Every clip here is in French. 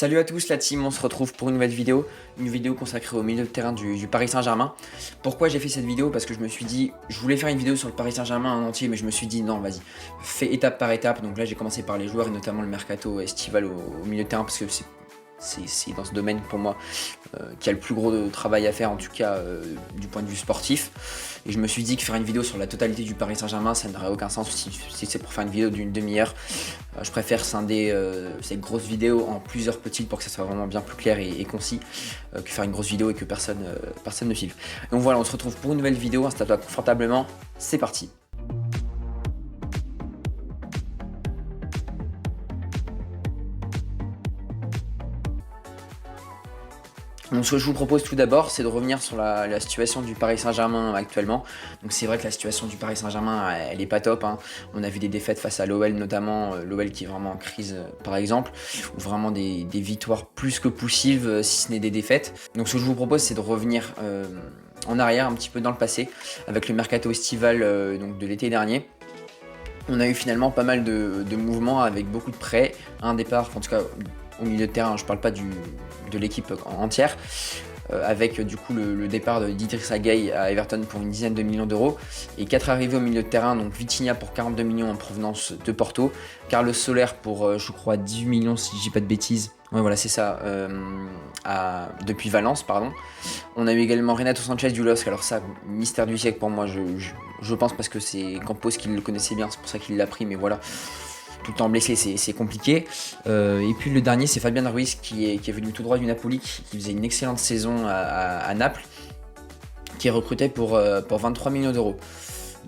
Salut à tous la team, on se retrouve pour une nouvelle vidéo, consacrée au milieu de terrain du Paris Saint-Germain. Pourquoi j'ai fait cette vidéo? Parce que je me suis dit, je voulais faire une vidéo sur le Paris Saint-Germain en entier, mais je me suis dit non, vas-y, fais étape par étape. Donc là j'ai commencé par les joueurs et notamment le mercato estival au milieu de terrain, parce que c'est dans ce domaine pour moi qui a le plus gros travail à faire, en tout cas du point de vue sportif. Et je me suis dit que faire une vidéo sur la totalité du Paris Saint-Germain, ça n'aurait aucun sens si c'est pour faire une vidéo d'une demi-heure. Je préfère scinder cette grosse vidéo en plusieurs petites pour que ça soit vraiment bien plus clair et concis que faire une grosse vidéo et que personne ne suive. Donc voilà, on se retrouve pour une nouvelle vidéo, installe-toi confortablement, c'est parti. Donc ce que je vous propose tout d'abord, c'est de revenir sur la situation du Paris Saint-Germain actuellement. Donc c'est vrai que la situation du Paris Saint-Germain, elle est pas top, hein. On a vu des défaites face à l'OL notamment, l'OL qui est vraiment en crise par exemple, ou vraiment des victoires plus que poussives si ce n'est des défaites. Donc ce que je vous propose, c'est de revenir en arrière, un petit peu dans le passé, avec le mercato estival donc de l'été dernier. On a eu finalement pas mal de mouvements avec beaucoup de prêts, un départ, en tout cas au milieu de terrain, je parle pas de l'équipe entière, avec du coup le départ de d'Idrissa Gueye à Everton pour une dizaine de millions d'euros, et 4 arrivées au milieu de terrain, donc Vitinha pour 42 millions en provenance de Porto, Carlos Soler pour je crois 18 millions si je dis pas de bêtises, ouais voilà c'est ça, depuis Valence pardon. On a eu également Renato Sanchez du LOSC, alors ça, mystère du siècle pour moi, je pense parce que c'est Campos qui le connaissait bien, c'est pour ça qu'il l'a pris, mais voilà, tout le temps blessé, c'est compliqué. Et puis le dernier, c'est Fabian Ruiz qui est venu tout droit du Napoli, qui faisait une excellente saison à Naples, qui est recruté pour 23 millions d'euros.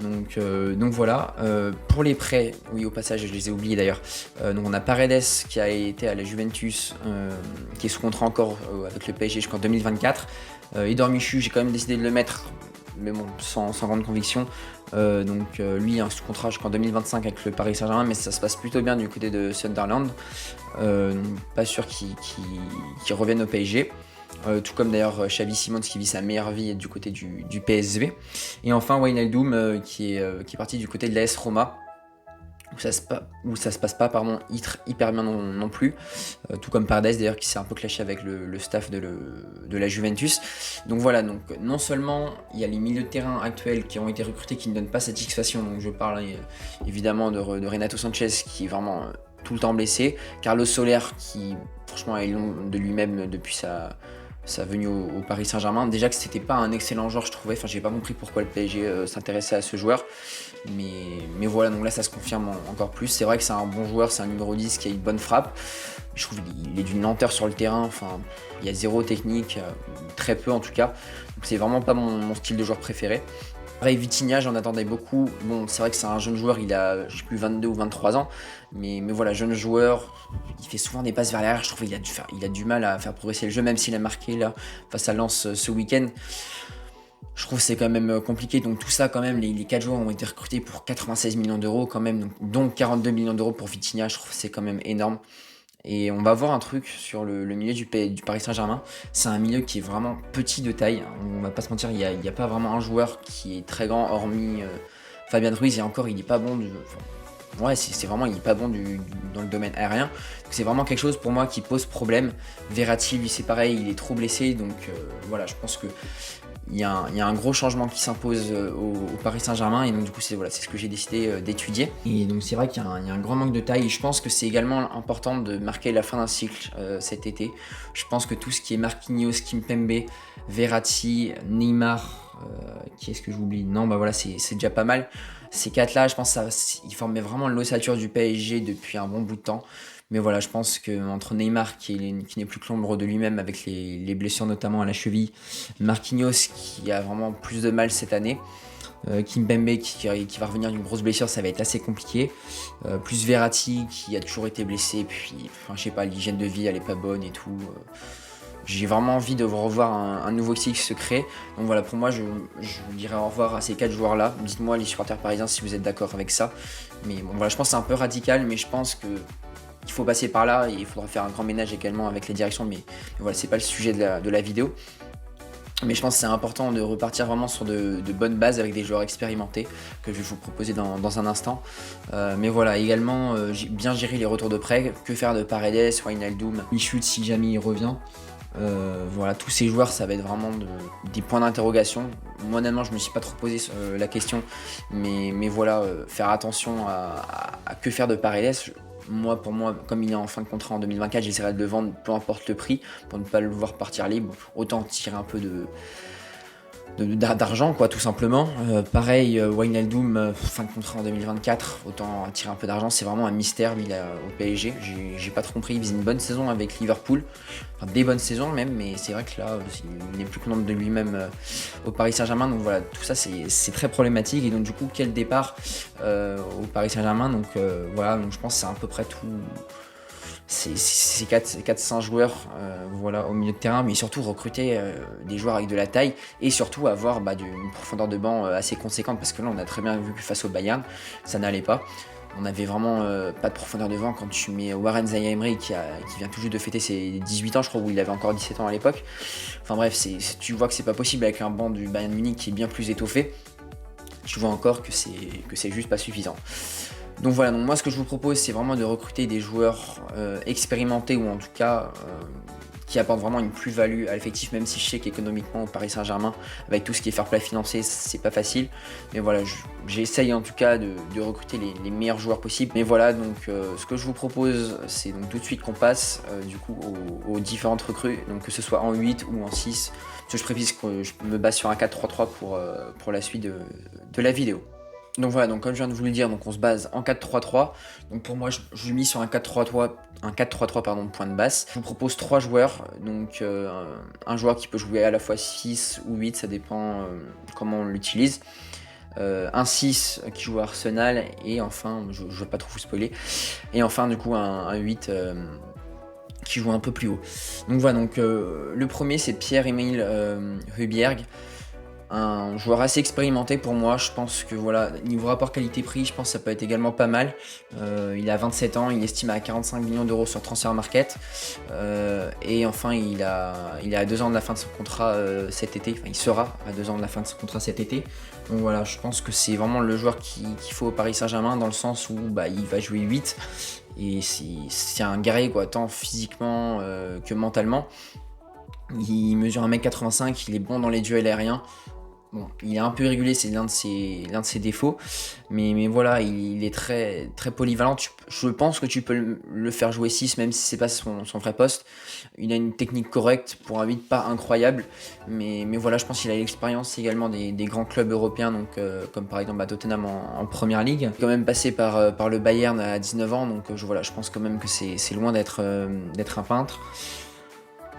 Donc voilà, pour les prêts, oui au passage je les ai oubliés d'ailleurs, donc on a Paredes qui a été à la Juventus, qui est sous contrat encore avec le PSG jusqu'en 2024, Edouard Michu j'ai quand même décidé de le mettre, mais bon sans grande conviction, lui sous contrat jusqu'en 2025 avec le Paris Saint-Germain, mais ça se passe plutôt bien du côté de Sunderland, pas sûr qu'il revienne au PSG. Tout comme d'ailleurs Xavi Simons qui vit sa meilleure vie du côté du PSV. Et enfin Wijnaldum qui est parti du côté de l'AS Roma, où ça se passe pas hyper bien non plus, tout comme Paredes d'ailleurs qui s'est un peu clashé avec le staff de la Juventus. Donc voilà, donc non seulement il y a les milieux de terrain actuels qui ont été recrutés qui ne donnent pas satisfaction, donc je parle évidemment de Renato Sanchez qui est vraiment tout le temps blessé, Carlos Soler qui franchement est long de lui-même depuis sa venue au Paris Saint-Germain. Déjà que c'était pas un excellent joueur je trouvais, enfin j'ai pas compris pourquoi le PSG s'intéressait à ce joueur, mais voilà, donc là ça se confirme encore plus. C'est vrai que c'est un bon joueur, c'est un numéro 10 qui a une bonne frappe, je trouve qu'il est d'une lenteur sur le terrain, enfin il y a zéro technique, très peu en tout cas, donc c'est vraiment pas mon style de joueur préféré. Pareil, Vitinha, j'en attendais beaucoup. Bon, c'est vrai que c'est un jeune joueur, il a, je sais plus, 22 ou 23 ans. Mais voilà, jeune joueur, il fait souvent des passes vers l'arrière. Je trouve qu'il a du mal à faire progresser le jeu, même s'il a marqué là face à Lens ce week-end. Je trouve que c'est quand même compliqué. Donc tout ça, quand même, les 4 joueurs ont été recrutés pour 96 millions d'euros quand même. Donc 42 millions d'euros pour Vitinha, je trouve que c'est quand même énorme. Et on va voir un truc sur le milieu du Paris Saint-Germain. C'est un milieu qui est vraiment petit de taille. On va pas se mentir, il y a pas vraiment un joueur qui est très grand, hormis Fabian Ruiz. Et encore, il est pas bon. Ouais, c'est vraiment, il est pas bon dans le domaine aérien. C'est vraiment quelque chose pour moi qui pose problème. Verratti, lui, c'est pareil, il est trop blessé. Donc voilà, je pense que il y a un gros changement qui s'impose au Paris Saint-Germain, et donc du coup c'est ce que j'ai décidé d'étudier. Et donc c'est vrai qu'il y a un grand manque de taille, et je pense que c'est également important de marquer la fin d'un cycle cet été. Je pense que tout ce qui est Marquinhos, Kimpembe, Verratti, Neymar, qui est-ce que j'oublie? Non, bah voilà, c'est déjà pas mal. Ces 4 là, je pense qu'ils formaient vraiment l'ossature du PSG depuis un bon bout de temps. Mais voilà, je pense qu'entre Neymar qui n'est plus que l'ombre de lui-même avec les blessures notamment à la cheville, Marquinhos qui a vraiment plus de mal cette année, Kimpembe qui va revenir d'une grosse blessure, ça va être assez compliqué, plus Verratti qui a toujours été blessé, puis enfin, je sais pas, l'hygiène de vie elle est pas bonne et tout. J'ai vraiment envie de revoir un nouveau cycle se créer. Donc voilà, pour moi, je dirais au revoir à ces 4 joueurs-là. Dites-moi les supporters parisiens si vous êtes d'accord avec ça. Mais bon, voilà, je pense que c'est un peu radical, mais je pense que il faut passer par là, et il faudra faire un grand ménage également avec les directions, mais voilà, c'est pas le sujet de la vidéo. Mais je pense que c'est important de repartir vraiment sur de bonnes bases avec des joueurs expérimentés que je vais vous proposer dans un instant. Mais voilà, également bien gérer les retours de prêt. Que faire de Paredes, Wijnaldum, Michut si jamais il revient. Voilà, tous ces joueurs, ça va être vraiment des points d'interrogation. Moi, honnêtement, je me suis pas trop posé la question, mais voilà, faire attention à que faire de Paredes. Moi, pour moi, comme il est en fin de contrat en 2024, j'essaierai de le vendre peu importe le prix pour ne pas le voir partir libre. Autant tirer un peu d'argent, quoi, tout simplement. Pareil, Wijnaldum, fin de contrat en 2024, autant tirer un peu d'argent. C'est vraiment un mystère, lui, là, au PSG. J'ai pas trop compris. Il faisait une bonne saison avec Liverpool, enfin des bonnes saisons même, mais c'est vrai que là, il n'est plus content de lui-même au Paris Saint-Germain. Donc voilà, tout ça, c'est très problématique. Et donc, du coup, quel départ au Paris Saint-Germain. Donc voilà, donc je pense que c'est à peu près tout. C'est 400 joueurs voilà, au milieu de terrain, mais surtout recruter des joueurs avec de la taille et surtout avoir une profondeur de banc assez conséquente, parce que là on a très bien vu que face au Bayern ça n'allait pas. On avait vraiment pas de profondeur de banc quand tu mets Warren Zaïre-Emery qui vient tout juste de fêter ses 18 ans, je crois, où il avait encore 17 ans à l'époque. Enfin bref, tu vois que c'est pas possible avec un banc du Bayern Munich qui est bien plus étoffé. Tu vois encore que c'est juste pas suffisant. Donc voilà, donc moi ce que je vous propose, c'est vraiment de recruter des joueurs expérimentés, ou en tout cas qui apportent vraiment une plus-value à l'effectif, même si je sais qu'économiquement au Paris Saint-Germain, avec tout ce qui est fair play financier, c'est pas facile. Mais voilà, j'essaye en tout cas de recruter les meilleurs joueurs possibles. Mais voilà, donc ce que je vous propose, c'est donc tout de suite qu'on passe du coup aux différentes recrues, donc que ce soit en 8 ou en 6. Parce que je précise que je me base sur un 4-3-3 pour la suite de la vidéo. Donc voilà, donc comme je viens de vous le dire, donc on se base en 4-3-3. Donc pour moi, je mise sur un 4-3-3 pardon, point de basse. Je vous propose 3 joueurs. Donc un joueur qui peut jouer à la fois 6 ou 8, ça dépend comment on l'utilise. Un 6 qui joue à Arsenal, et enfin, je ne vais pas trop vous spoiler. Et enfin, du coup, un 8 qui joue un peu plus haut. Donc voilà, donc le premier c'est Pierre-Emile Højbjerg. Un joueur assez expérimenté pour moi. Je pense que voilà, niveau rapport qualité-prix, je pense que ça peut être également pas mal. Il a 27 ans, il estime à 45 millions d'euros sur Transfermarkt. Et enfin, il est à 2 ans de la fin de son contrat cet été. Enfin, il sera à 2 ans de la fin de son contrat cet été. Donc voilà, je pense que c'est vraiment le joueur qu'il faut au Paris Saint-Germain, dans le sens où il va jouer 8. Et c'est un guerrier, quoi, tant physiquement que mentalement. Il mesure 1m85, il est bon dans les duels aériens. Bon, il est un peu irrégulier, c'est l'un de ses défauts, mais voilà, il est très, très polyvalent. Je pense que tu peux le faire jouer 6, même si c'est pas son vrai poste. Il a une technique correcte pour un 8, pas incroyable, mais voilà, je pense qu'il a l'expérience également des grands clubs européens, donc, comme par exemple Tottenham en première ligue. Il est quand même passé par le Bayern à 19 ans, donc voilà, je pense quand même que c'est loin d'être un peintre.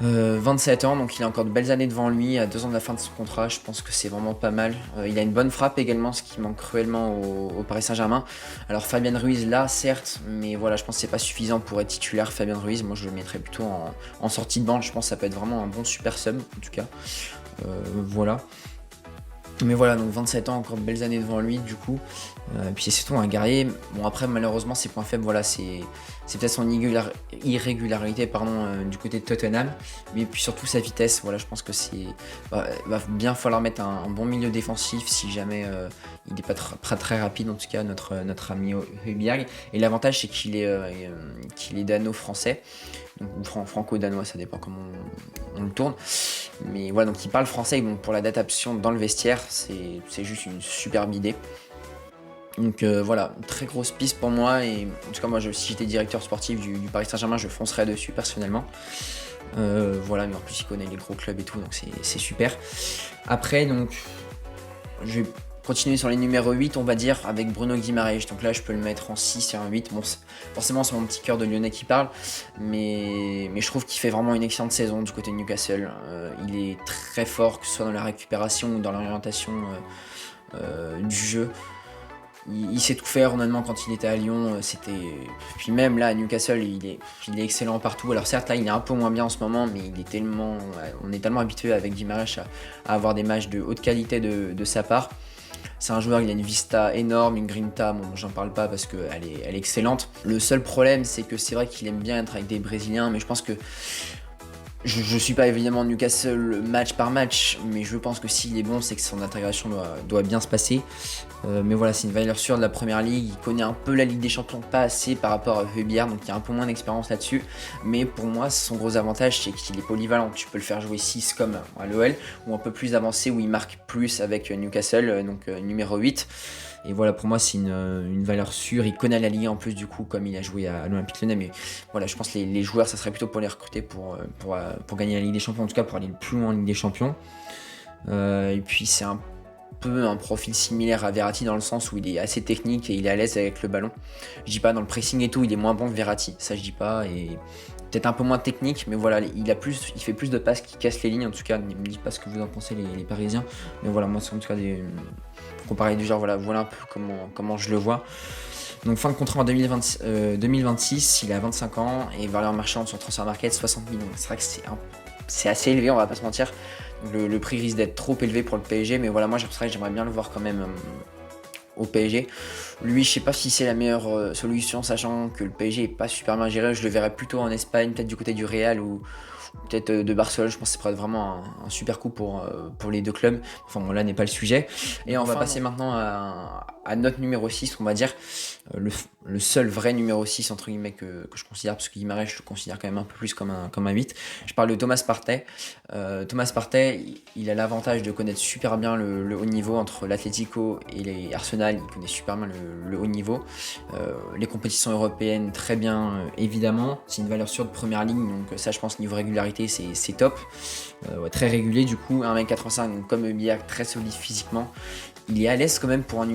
27 ans, donc il a encore de belles années devant lui, à 2 ans de la fin de son contrat. Je pense que c'est vraiment pas mal. Il a une bonne frappe également, ce qui manque cruellement au Paris Saint-Germain. Alors Fabien Ruiz là, certes, mais voilà, je pense que c'est pas suffisant pour être titulaire. Fabien Ruiz, moi je le mettrais plutôt en sortie de banc. Je pense que ça peut être vraiment un bon super sub en tout cas. Voilà. Mais voilà, donc 27 ans, encore de belles années devant lui du coup. Puis c'est surtout un guerrier. Bon, après malheureusement ses points faibles, voilà, c'est peut-être son irrégularité du côté de Tottenham, mais puis surtout sa vitesse. Voilà, je pense que va bien falloir mettre un bon milieu défensif si jamais il n'est pas très rapide, en tout cas notre ami Højbjerg. Et l'avantage c'est qu'il est dano-français, donc franco-danois, ça dépend comment on le tourne. Mais voilà, donc il parle français, donc pour l'adaptation dans le vestiaire, c'est juste une superbe idée. Donc voilà, très grosse piste pour moi, et en tout cas moi si j'étais directeur sportif du Paris Saint-Germain, je foncerais dessus personnellement. Voilà, mais en plus il connaît les gros clubs et tout, donc c'est super. Après, donc je vais continuer sur les numéros 8, on va dire, avec Bruno Guimaraes. Donc là je peux le mettre en 6 et en 8. Bon, forcément c'est mon petit cœur de Lyonnais qui parle, mais je trouve qu'il fait vraiment une excellente saison du côté de Newcastle. Il est très fort, que ce soit dans la récupération ou dans l'orientation du jeu. Il sait tout faire, honnêtement. Quand il était à Lyon, puis même là à Newcastle, il est excellent partout. Alors certes là il est un peu moins bien en ce moment, mais on est tellement habitué avec Guimaraes à avoir des matchs de haute qualité de sa part. C'est un joueur, il a une vista énorme, une grinta, bon j'en parle pas parce qu'elle est excellente. Le seul problème c'est que c'est vrai qu'il aime bien être avec des Brésiliens, mais je pense que Je suis pas évidemment Newcastle match par match, mais je pense que s'il est bon, c'est que son intégration doit bien se passer. Mais voilà, c'est une valeur sûre de la première ligue. Il connaît un peu la Ligue des Champions, pas assez par rapport à Højbjerg, donc il y a un peu moins d'expérience là-dessus. Mais pour moi, son gros avantage, c'est qu'il est polyvalent. Tu peux le faire jouer 6 comme à l'OL, ou un peu plus avancé où il marque plus avec Newcastle, donc numéro 8. Et voilà, pour moi, c'est une valeur sûre. Il connaît la Ligue en plus, du coup, comme il a joué à l'Olympique Lyonnais. Mais voilà, je pense que les joueurs, ça serait plutôt pour les recruter pour gagner la Ligue des Champions, en tout cas pour aller le plus loin en Ligue des Champions. Et puis, c'est un peu un profil similaire à Verratti dans le sens où il est assez technique et il est à l'aise avec le ballon. Je dis pas dans le pressing et tout, il est moins bon que Verratti, ça je dis pas. Et peut-être un peu moins technique, mais voilà, il fait plus de passes qui cassent les lignes. En tout cas, ne me dites pas ce que vous en pensez les Parisiens. Mais voilà, moi c'est en tout cas pour comparer du genre, voilà un peu comment je le vois. Donc fin de contrat en 2026, il a 25 ans et valeur marchande sur Transfer Market 60 millions. C'est vrai que c'est assez élevé, on va pas se mentir. Le prix risque d'être trop élevé pour le PSG, mais voilà, moi j'aimerais bien le voir quand même au PSG. Lui, je sais pas si c'est la meilleure solution, sachant que le PSG est pas super bien géré. Je le verrais plutôt en Espagne, peut-être du côté du Real ou peut-être de Barcelone. Je pense que c'est pourrait être vraiment un super coup pour les deux clubs. Enfin bon, là n'est pas le sujet. Et on va passer maintenant à notre numéro 6, on va dire. Le seul vrai numéro 6 entre guillemets que je considère, parce que Guimarães je le considère quand même un peu plus comme un 8. Je parle de Thomas Partey. Thomas Partey, il a l'avantage de connaître super bien le haut niveau entre l'Atlético et les Arsenal. Il connaît super bien le haut niveau. Les compétitions européennes, très bien évidemment. C'est une valeur sûre de première ligne, donc ça je pense niveau régularité c'est top. Ouais, très régulier du coup, 1m85, donc comme Højbjerg, très solide physiquement. Il est à l'aise quand même pour un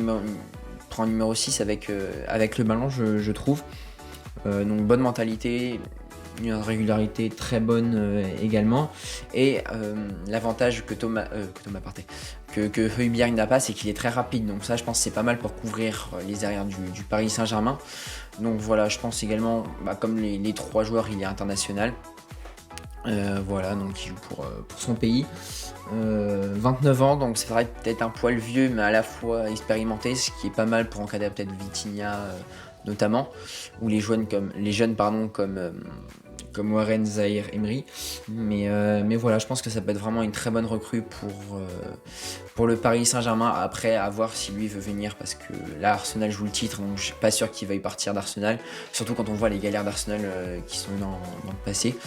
numéro 6 avec le ballon, je trouve. Donc bonne mentalité, une régularité très bonne également. Et l'avantage que Thomas Partey, que Højbjerg n'a pas, c'est qu'il est très rapide. Donc ça, je pense que c'est pas mal pour couvrir les arrières du Paris Saint-Germain. Donc voilà, je pense également, comme les trois joueurs, il est international. Voilà, donc il joue pour son pays. 29 ans, donc c'est vrai peut-être un poil vieux, mais à la fois expérimenté, ce qui est pas mal pour encadrer peut-être Vitinha notamment, ou les jeunes comme Warren Zaïre Emery. Mais voilà, je pense que ça peut être vraiment une très bonne recrue pour le Paris Saint-Germain. Après, à voir si lui veut venir, parce que là, Arsenal joue le titre, donc je suis pas sûr qu'il veuille partir d'Arsenal, surtout quand on voit les galères d'Arsenal qui sont dans le passé.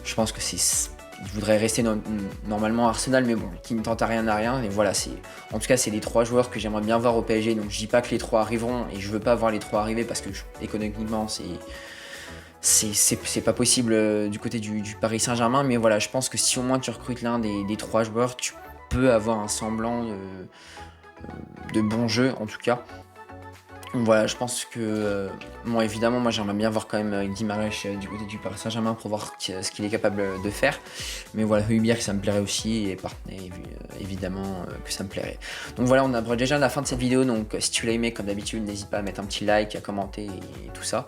Je pense que il voudrait rester normalement à Arsenal, mais bon, qui ne tente à rien à rien. Et voilà, en tout cas, c'est les trois joueurs que j'aimerais bien voir au PSG. Donc je dis pas que les trois arriveront, et je veux pas voir les trois arriver parce que économiquement, c'est pas possible du côté du Paris Saint-Germain. Mais voilà, je pense que si au moins tu recrutes l'un des trois joueurs, tu peux avoir un semblant de bon jeu en tout cas. Voilà, je pense que, bon, évidemment, moi j'aimerais bien voir quand même Guimarães du côté du Paris Saint-Germain pour voir ce qu'il est capable de faire. Mais voilà, Højbjerg, ça me plairait aussi, et évidemment que ça me plairait. Donc voilà, on approche déjà la fin de cette vidéo, donc si tu l'as aimé, comme d'habitude, n'hésite pas à mettre un petit like, à commenter et tout ça.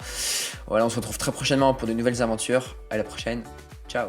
Voilà, on se retrouve très prochainement pour de nouvelles aventures. À la prochaine, ciao!